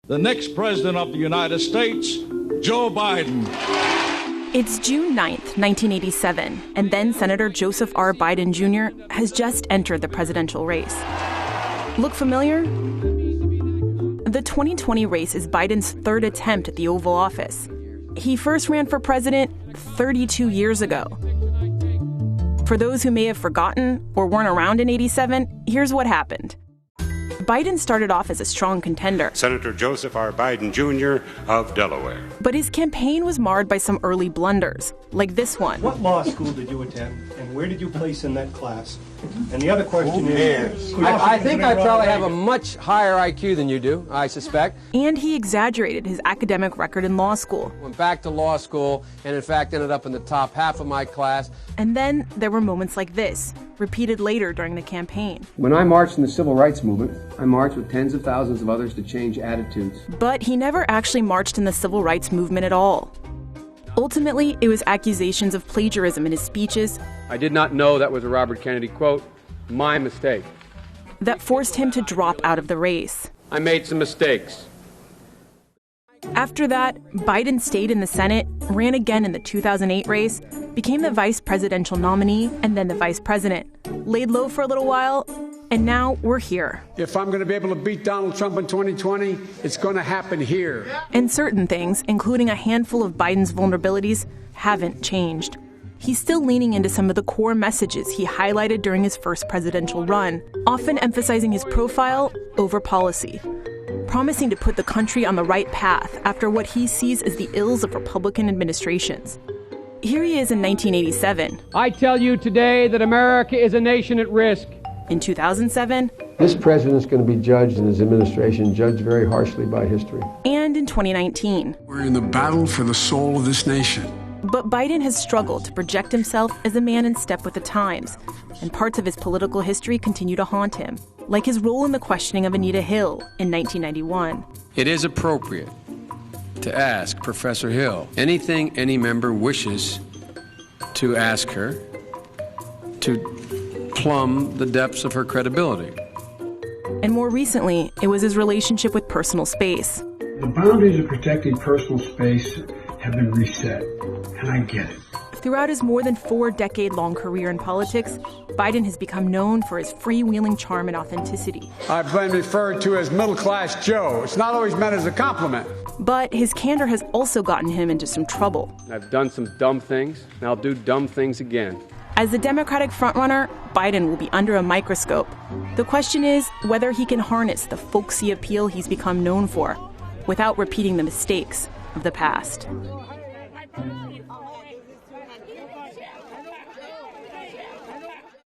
the next president of the United States, Joe Biden. It's June 9th, 1987, and then Senator Joseph R. Biden Jr. has just entered the presidential race. Look familiar? The 2020 race is Biden's third attempt at the Oval Office. He first ran for president 32 years ago. For those who may have forgotten or weren't around in '87, here's what happened. Biden started off as a strong contender. Senator Joseph R. Biden Jr. of Delaware. But his campaign was marred by some early blunders, like this one. What law school did you attend, and where did you place in that class? And the other question is... I think I probably have a much higher IQ than you do, I suspect. And he exaggerated his academic record in law school. Went back to law school, and in fact ended up in the top half of my class. And then there were moments like this, repeated later during the campaign. When I marched in the civil rights movement, I marched with tens of thousands of others to change attitudes. But he never actually marched in the civil rights movement at all. Ultimately, it was accusations of plagiarism in his speeches. I did not know that was a Robert Kennedy quote. My mistake. That forced him to drop out of the race. I made some mistakes. After that, Biden stayed in the Senate, ran again in the 2008 race, became the vice presidential nominee, and then the vice president. Laid low for a little while, and now we're here. If I'm going to be able to beat Donald Trump in 2020, it's going to happen here. And certain things, including a handful of Biden's vulnerabilities, haven't changed. He's still leaning into some of the core messages he highlighted during his first presidential run, often emphasizing his profile over policy, promising to put the country on the right path after what he sees as the ills of Republican administrations. Here he is in 1987. I tell you today that America is a nation at risk. In 2007. This president's going to be judged in his administration, judged very harshly by history. And in 2019. We're in the battle for the soul of this nation. But Biden has struggled to project himself as a man in step with the times, and parts of his political history continue to haunt him, like his role in the questioning of Anita Hill in 1991. It is appropriate to ask Professor Hill anything any member wishes to ask her to plumb the depths of her credibility. And more recently, it was his relationship with personal space. The boundaries of protecting personal space have been reset, and I get it. Throughout his more than 4-decade-long career in politics, Biden has become known for his freewheeling charm and authenticity. I've been referred to as middle-class Joe. It's not always meant as a compliment. But his candor has also gotten him into some trouble. I've done some dumb things, and I'll do dumb things again. As the Democratic frontrunner, Biden will be under a microscope. The question is whether he can harness the folksy appeal he's become known for without repeating the mistakes of the past.